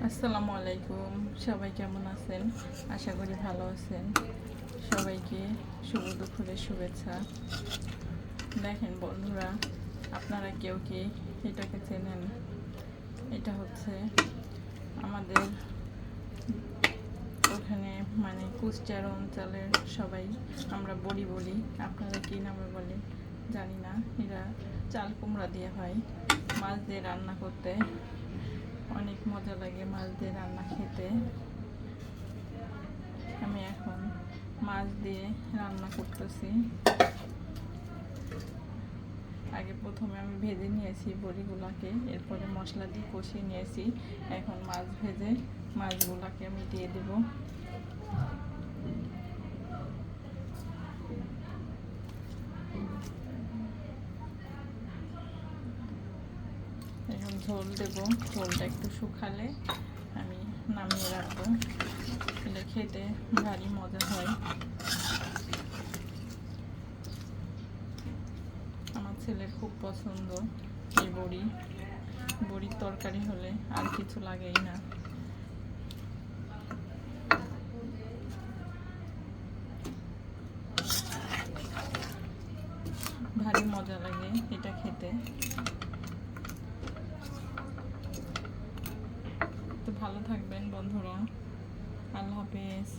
আসসালামু আলাইকুম। সবাই কেমন আছেন? আশা করি ভালো আছেন। সবাইকে শুভ দুপুরের শুভেচ্ছা। দেখেন বন্ধুরা, আপনারা কেউ কি এটাকে চেনেন? এটা হচ্ছে আমাদের ওখানে মানে কুষ্টিয়ার অঞ্চলের সবাই আমরা বড়ি বলি, আপনারা কী নামে বলেন জানি না। এরা চাল কুমড়া দিয়ে হয়, মাছ দিয়ে রান্না করতে অনেক মজা লাগে, মাছ দিয়ে রান্না খেতে। আমি এখন মাছ দিয়ে রান্না করতেছি। আগে প্রথমে আমি ভেজে নিয়েছি বড়িগুলোকে, এরপরে মশলা দিয়ে কষিয়ে নিয়েছি। এখন মাছ ভেজে মাছগুলোকে আমি দিয়ে দেব। এখন ঝোল দেব, ঝোলটা একটু শুকালে আমি নামিয়ে রাখবো। এটা খেতে ভারী মজা হয়। আমার ছেলের খুব পছন্দ এই বড়ির তরকারি হলে আর কিছু লাগেই না। ভারী মজা লাগে এটা খেতে। তো ভালো থাকবেন বন্ধুরা। আল্লাহ হাফেজ।